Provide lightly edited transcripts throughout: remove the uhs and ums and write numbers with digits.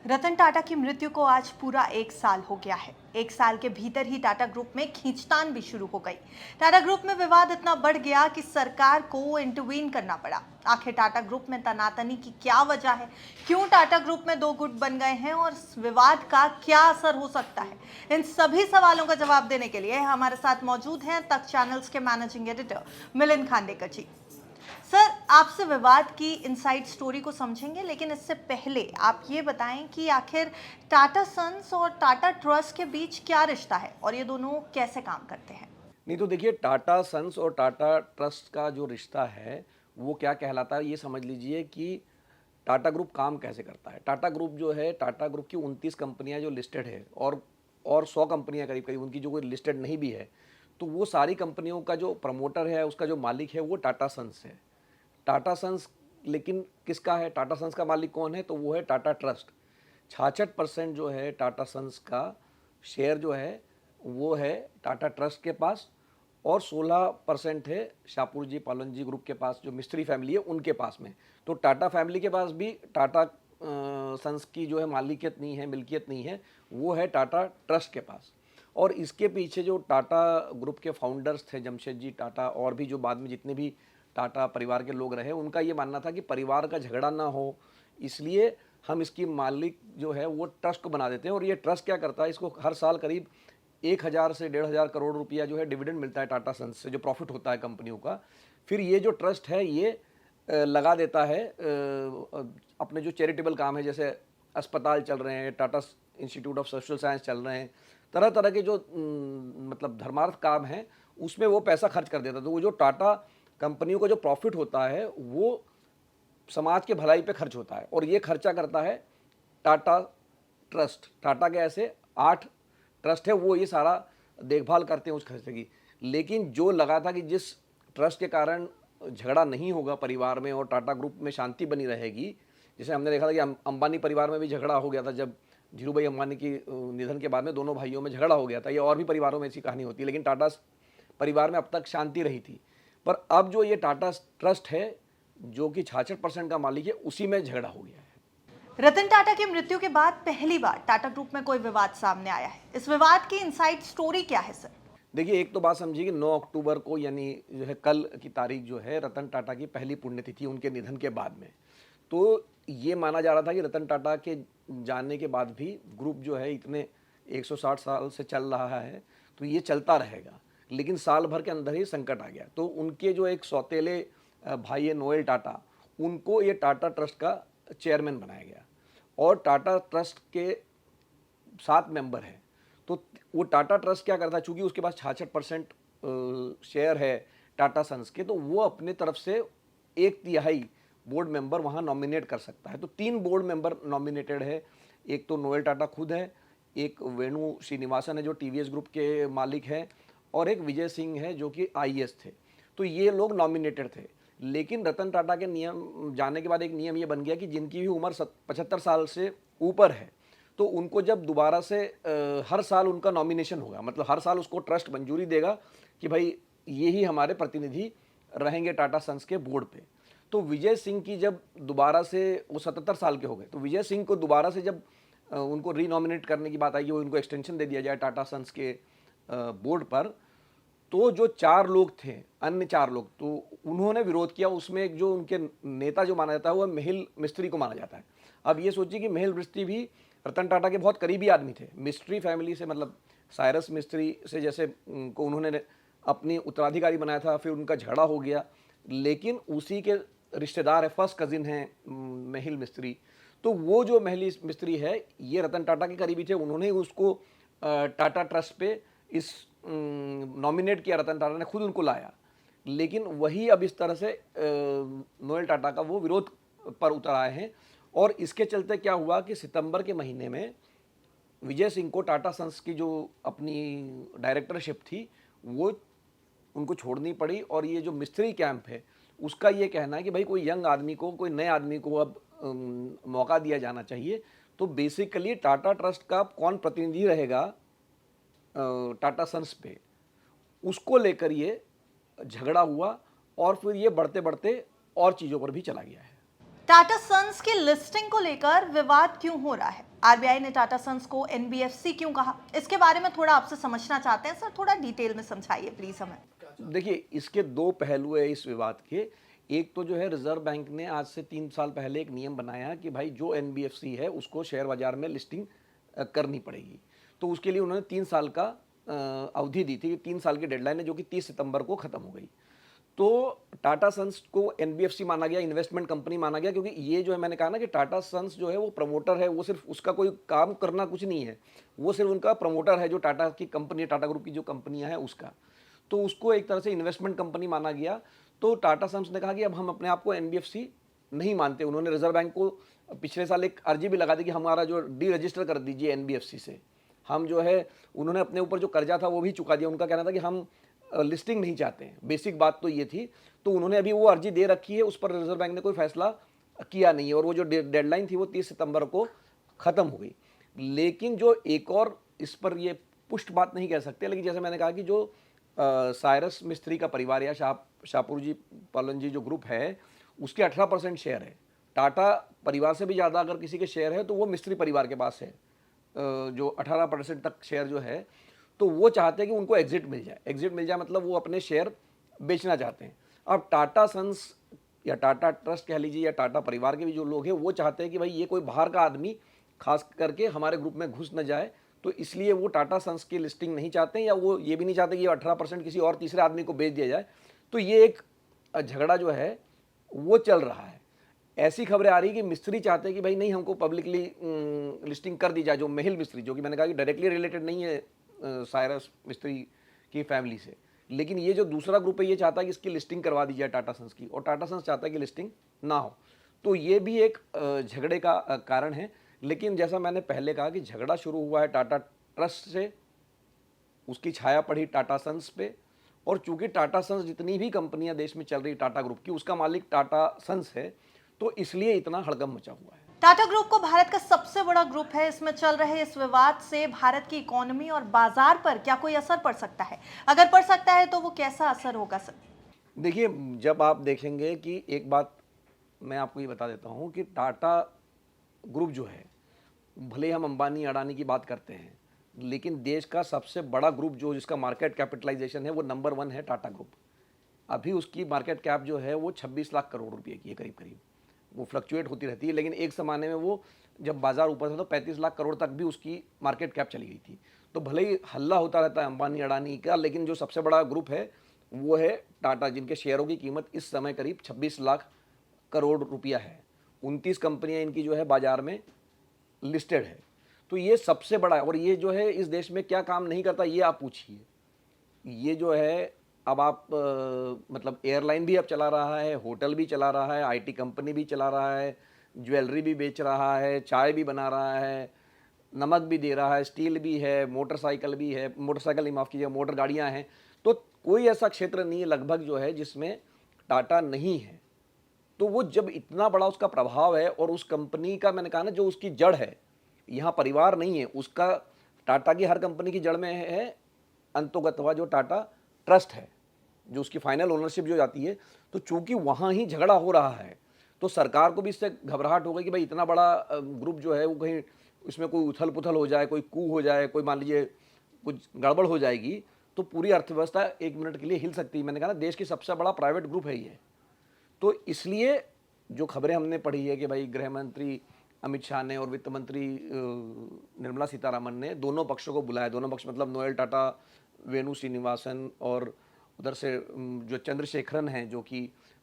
रतन टाटा की मृत्यु को आज पूरा एक साल हो गया है। एक साल के भीतर ही टाटा ग्रुप में खींचतान भी शुरू हो गई। टाटा ग्रुप में विवाद इतना बढ़ गया कि सरकार को इंटरवीन करना पड़ा। आखिर टाटा ग्रुप में तनातनी की क्या वजह है? क्यों टाटा ग्रुप में दो गुट बन गए हैं और इस विवाद का क्या असर हो सकता है? इन सभी सवालों का जवाब देने के लिए हमारे साथ मौजूद हैं तक चैनल्स के मैनेजिंग एडिटर मिलिंद खांडेकर जी। सर, आपसे विवाद की इनसाइड स्टोरी को समझेंगे, लेकिन इससे पहले आप ये बताएं कि आखिर टाटा सन्स और टाटा ट्रस्ट के बीच क्या रिश्ता है और ये दोनों कैसे काम करते हैं? नहीं तो देखिए, टाटा सन्स और टाटा ट्रस्ट का जो रिश्ता है वो क्या कहलाता है, ये समझ लीजिए कि टाटा ग्रुप काम कैसे करता है। टाटा ग्रुप जो है, टाटा ग्रुप की 29 कंपनियां जो लिस्टेड है और 100 कंपनियां करीब करीब उनकी जो कोई लिस्टेड नहीं भी है, तो वो सारी कंपनियों का जो प्रमोटर है, उसका जो मालिक है वो टाटा सन्स है। टाटा सन्स लेकिन किसका है? टाटा सन्स का मालिक कौन है? तो वो है टाटा ट्रस्ट। 66% जो है टाटा सन्स का शेयर जो है वो है टाटा ट्रस्ट के पास, और 16% है शाहपुर जी पालन जी ग्रुप के पास, जो मिस्त्री फैमिली है उनके पास में। तो टाटा फैमिली के पास भी टाटा सन्स की जो है मालिकियत नहीं है, मिल्कियत नहीं है, वो है टाटा ट्रस्ट के पास। और इसके पीछे जो टाटा ग्रुप के फाउंडर्स थे, जमशेद जी टाटा और भी जो बाद में जितने भी टाटा परिवार के लोग रहे, उनका ये मानना था कि परिवार का झगड़ा ना हो, इसलिए हम इसकी मालिक जो है वो ट्रस्ट को बना देते हैं। और ये ट्रस्ट क्या करता है, इसको हर साल करीब 1,000 से 1,500 करोड़ रुपया जो है डिविडेंड मिलता है टाटा सन्स से, जो प्रॉफिट होता है कंपनियों का। फिर ये जो ट्रस्ट है ये लगा देता है अपने जो चैरिटेबल काम है, जैसे अस्पताल चल रहे हैं, Tata institute of social science चल रहे हैं, तरह तरह के जो मतलब धर्मार्थ काम है, उसमें वो पैसा खर्च कर देता है। तो वो जो टाटा कंपनियों का जो प्रॉफिट होता है वो समाज के भलाई पे खर्च होता है, और ये खर्चा करता है टाटा ट्रस्ट। टाटा के ऐसे 8 ट्रस्ट है, वो ये सारा देखभाल करते हैं उस खर्चे की। लेकिन जो लगा था कि जिस ट्रस्ट के कारण झगड़ा नहीं होगा परिवार में और टाटा ग्रुप में शांति बनी रहेगी, जैसे हमने देखा था कि अंबानी परिवार में भी झगड़ा हो गया था, जब धीरू भाई अंबानी की निधन के बाद में दोनों भाइयों में झगड़ा हो गया था। ये और भी परिवारों में ऐसी कहानी होती है, लेकिन टाटा परिवार में अब तक शांति रही थी। पर अब जो ये टाटा ट्रस्ट है, जो कि 66% का मालिक है, उसी में झगड़ा हो गया है। रतन टाटा की मृत्यु के बाद पहली बार टाटा ग्रुप में कोई विवाद सामने आया है। इस विवाद की इनसाइड स्टोरी क्या है सर? देखिए, एक तो बात समझिए कि 9 अक्टूबर को, यानी जो है कल की तारीख, जो है रतन टाटा की पहली पुण्यतिथि उनके निधन के बाद में। तो ये माना जा रहा था कि रतन टाटा के जाने के बाद भी ग्रुप जो है इतने 160 साल से चल रहा है, तो ये चलता रहेगा। लेकिन साल भर के अंदर ही संकट आ गया, तो उनके जो एक सौतेले भाई है नोएल टाटा, उनको ये टाटा ट्रस्ट का चेयरमैन बनाया गया। और टाटा ट्रस्ट के 7 मेंबर हैं। तो वो टाटा ट्रस्ट क्या करता है, चूंकि उसके पास 66% शेयर है टाटा सन्स के, तो वो अपने तरफ से 1/3 बोर्ड मेंबर वहाँ नॉमिनेट कर सकता है। तो 3 बोर्ड मेंबर नॉमिनेटेड है। एक तो नोएल टाटा खुद है, एक वेणु श्रीनिवासन है जो टीवीएस ग्रुप के मालिक हैं, और एक विजय सिंह है जो कि आईएएस थे। तो ये लोग नॉमिनेटेड थे। लेकिन रतन टाटा के नियम जाने के बाद एक नियम ये बन गया कि जिनकी भी उम्र 75 साल से ऊपर है, तो उनको जब दोबारा से हर साल उनका नॉमिनेशन होगा, मतलब हर साल उसको ट्रस्ट मंजूरी देगा कि भाई ये ही हमारे प्रतिनिधि रहेंगे टाटा सन्स के बोर्ड पे। तो विजय सिंह की जब दोबारा से, वो 77 साल के हो गए, तो विजय सिंह को दोबारा से जब उनको रीनॉमिनेट करने की बात आई कि वो उनको एक्सटेंशन दे दिया जाए टाटा सन्स के बोर्ड पर, तो जो 4 लोग थे, अन्य 4 लोग, तो उन्होंने विरोध किया। उसमें एक जो उनके नेता जो माना जाता है वो मेहुल मिस्त्री को माना जाता है। अब ये सोचिए कि मेहुल मिस्त्री भी रतन टाटा के बहुत करीबी आदमी थे, मिस्त्री फैमिली से, मतलब साइरस मिस्त्री से जैसे को उन्होंने अपनी उत्तराधिकारी बनाया था, फिर उनका झगड़ा हो गया, लेकिन उसी के रिश्तेदार है, फर्स्ट कजिन है मेहुल मिस्त्री। तो वो जो मेहुल मिस्त्री है, ये रतन टाटा के करीबी थे, उन्होंने उसको टाटा ट्रस्ट पे इस नॉमिनेट किया, रतन टाटा ने खुद उनको लाया। लेकिन वही अब इस तरह से नोएल टाटा का वो विरोध पर उतर आए हैं। और इसके चलते क्या हुआ कि सितंबर के महीने में विजय सिंह को टाटा सन्स की जो अपनी डायरेक्टरशिप थी वो उनको छोड़नी पड़ी। और ये जो मिस्त्री कैंप है उसका ये कहना है कि भाई कोई यंग आदमी को, कोई नए आदमी को अब मौका दिया जाना चाहिए। तो बेसिकली टाटा ट्रस्ट का कौन प्रतिनिधि रहेगा टाटा सन्स पे, उसको लेकर ये झगड़ा हुआ, और फिर ये बढ़ते बढ़ते और चीज़ों पर भी चला गया है। टाटा सन्स की लिस्टिंग को लेकर विवाद क्यों हो रहा है? आरबीआई ने टाटा सन्स को एनबीएफसी क्यों कहा? इसके बारे में थोड़ा आपसे समझना चाहते हैं सर, थोड़ा डिटेल में समझाइए प्लीज हमें। देखिए, इसके दो पहलू है इस विवाद के। एक तो जो है रिजर्व बैंक ने आज से 3 साल पहले एक नियम बनाया कि भाई जो एनबीएफसी है उसको शेयर बाजार में लिस्टिंग करनी पड़ेगी। तो उसके लिए उन्होंने 3 साल का अवधि दी थी, 3 साल की डेडलाइन है जो कि 30 सितंबर को ख़त्म हो गई। तो टाटा सन्स को एनबीएफसी माना गया, इन्वेस्टमेंट कंपनी माना गया, क्योंकि ये जो है मैंने कहा ना कि टाटा सन्स जो है वो प्रमोटर है, वो सिर्फ उसका कोई काम करना कुछ नहीं है, वो सिर्फ उनका प्रमोटर है जो टाटा की कंपनी, टाटा ग्रुप की जो कंपनियां हैं उसका। तो उसको एक तरह से इन्वेस्टमेंट कंपनी माना गया। तो टाटा सन्स ने कहा कि अब हम अपने आप को एनबीएफसी नहीं मानते। उन्होंने रिजर्व बैंक को पिछले साल एक अर्जी भी लगा दी कि हमारा जो डी रजिस्टर कर दीजिए एनबीएफसी से। हम जो है उन्होंने अपने ऊपर जो कर्जा था वो भी चुका दिया। उनका कहना था कि हम लिस्टिंग नहीं चाहते हैं, बेसिक बात तो ये थी। तो उन्होंने अभी वो अर्जी दे रखी है, उस पर रिजर्व बैंक ने कोई फैसला किया नहीं है और वो जो डेडलाइन थी वो 30 सितंबर को ख़त्म हो गई। लेकिन जो एक और इस पर ये पुष्ट बात नहीं कह सकते, लेकिन जैसे मैंने कहा कि जो साइरस मिस्त्री का परिवार या शाहपुर जी पालन जी जो ग्रुप है उसके 18% शेयर है। टाटा परिवार से भी ज़्यादा अगर किसी के शेयर है तो वो मिस्त्री परिवार के पास है, जो 18% तक शेयर जो है। तो वो चाहते हैं कि उनको एग्जिट मिल जाए। एग्जिट मिल जाए मतलब वो अपने शेयर बेचना चाहते हैं। अब टाटा सन्स या टाटा ट्रस्ट कह लीजिए या टाटा परिवार के भी जो लोग हैं वो चाहते हैं कि भाई ये कोई बाहर का आदमी खास करके हमारे ग्रुप में घुस न जाए। तो इसलिए वो टाटा सन्स की लिस्टिंग नहीं चाहते हैं, या वो ये भी नहीं चाहते कि 18% किसी और तीसरे आदमी को बेच दिया जाए। तो ये एक झगड़ा जो है वो चल रहा है। ऐसी खबरें आ रही कि मिस्त्री चाहते हैं कि भाई नहीं, हमको पब्लिकली लिस्टिंग कर दी जाए। जो मेहिल मिस्त्री, जो कि मैंने कहा कि डायरेक्टली रिलेटेड नहीं है साइरस मिस्त्री की फैमिली से, लेकिन ये जो दूसरा ग्रुप है ये चाहता है कि इसकी लिस्टिंग करवा दी जाए टाटा सन्स की, और टाटा सन्स चाहता है कि लिस्टिंग ना हो। तो ये भी एक झगड़े का कारण है। लेकिन जैसा मैंने पहले कहा कि झगड़ा शुरू हुआ है टाटा ट्रस्ट से, उसकी छाया पड़ी टाटा सन्स पे, और चूंकि टाटा सन्स जितनी भी कंपनियां देश में चल रही टाटा ग्रुप की उसका मालिक टाटा सन्स है, तो इसलिए इतना हड़कंप मचा हुआ है। टाटा ग्रुप को भारत का सबसे बड़ा ग्रुप है, इसमें चल रहे इस विवाद से भारत की इकोनॉमी और बाजार पर क्या कोई असर पड़ सकता है? अगर पड़ सकता है तो वो कैसा असर होगा सर? देखिए, जब आप देखेंगे कि एक बात मैं आपको ये बता देता हूँ कि टाटा ग्रुप जो है, भले हम अंबानी अडानी की बात करते हैं, लेकिन देश का सबसे बड़ा ग्रुप जो जिसका मार्केट कैपिटलाइजेशन है वो नंबर 1 है टाटा ग्रुप। अभी उसकी मार्केट कैप जो है वो 26 लाख करोड़ रुपए की है करीब करीब। वो फ्लक्चुएट होती रहती है, लेकिन एक ज़माने में वो जब बाजार ऊपर था तो 35 लाख करोड़ तक भी उसकी मार्केट कैप चली गई थी। तो भले ही हल्ला होता रहता है अंबानी अडानी का, लेकिन जो सबसे बड़ा ग्रुप है वो है टाटा, जिनके शेयरों की कीमत इस समय करीब 26 लाख करोड़ रुपया है। 29 कंपनियां इनकी जो है बाजार में लिस्टेड है। तो ये सबसे बड़ा है, और ये जो है इस देश में क्या काम नहीं करता ये आप पूछिए। ये जो है अब आप मतलब एयरलाइन भी अब चला रहा है, होटल भी चला रहा है, आईटी कंपनी भी चला रहा है, ज्वेलरी भी बेच रहा है, चाय भी बना रहा है, नमक भी दे रहा है, स्टील भी है, मोटरसाइकिल भी है, मोटरसाइकिल नहीं माफ़ कीजिए, मोटर गाड़ियाँ हैं। तो कोई ऐसा क्षेत्र नहीं है लगभग जो है जिसमें टाटा नहीं है। तो वो जब इतना बड़ा उसका प्रभाव है, और उस कंपनी का मैंने कहा ना जो उसकी जड़ है, यहाँ परिवार नहीं है उसका, टाटा की हर कंपनी की जड़ में है अंतोगत्वा जो टाटा ट्रस्ट है, जो उसकी फाइनल ओनरशिप जो जाती है। तो चूंकि वहाँ ही झगड़ा हो रहा है तो सरकार को भी इससे घबराहट हो गई कि भाई इतना बड़ा ग्रुप जो है वो कहीं इसमें कोई उथल पुथल हो जाए, कोई कू हो जाए, कोई मान लीजिए कुछ गड़बड़ हो जाएगी तो पूरी अर्थव्यवस्था 1 मिनट के लिए हिल सकती है। मैंने कहा ना देश की सबसे बड़ा प्राइवेट ग्रुप है ये। तो इसलिए जो खबरें हमने पढ़ी है कि भाई गृह मंत्री अमित शाह ने और वित्त मंत्री निर्मला सीतारामन ने दोनों पक्षों को बुलाया। दोनों पक्ष मतलब नोएल टाटा, वेणु श्रीनिवासन, और उधर से जो चंद्रशेखरन हैं जो कि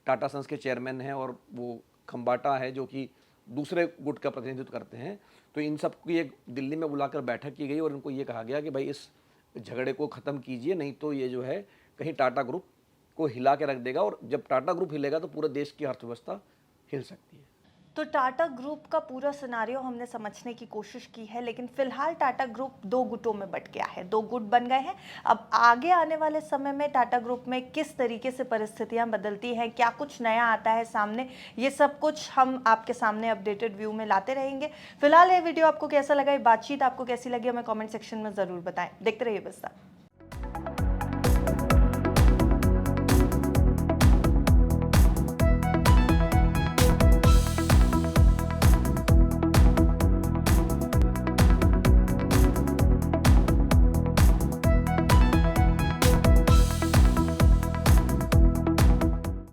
टाटा सन्स के चेयरमैन हैं, और वो खम्बाटा है जो कि दूसरे गुट का प्रतिनिधित्व करते हैं। तो इन सब की एक दिल्ली में बुलाकर बैठक की गई और इनको ये कहा गया कि भाई इस झगड़े को ख़त्म कीजिए, नहीं तो ये जो है कहीं टाटा ग्रुप को हिला के रख देगा, और जब टाटा ग्रुप हिलेगा तो पूरे देश की अर्थव्यवस्था हिल सकती है। तो टाटा ग्रुप का पूरा सिनारियो हमने समझने की कोशिश की है, लेकिन फिलहाल टाटा ग्रुप 2 गुटों में बट गया है, 2 गुट बन गए हैं। अब आगे आने वाले समय में टाटा ग्रुप में किस तरीके से परिस्थितियां बदलती हैं, क्या कुछ नया आता है सामने, ये सब कुछ हम आपके सामने अपडेटेड व्यू में लाते रहेंगे। फिलहाल ये वीडियो आपको कैसा लगा, ये बातचीत आपको कैसी लगी, हमें कॉमेंट सेक्शन में ज़रूर बताएं। देखते रहिए विस्तार।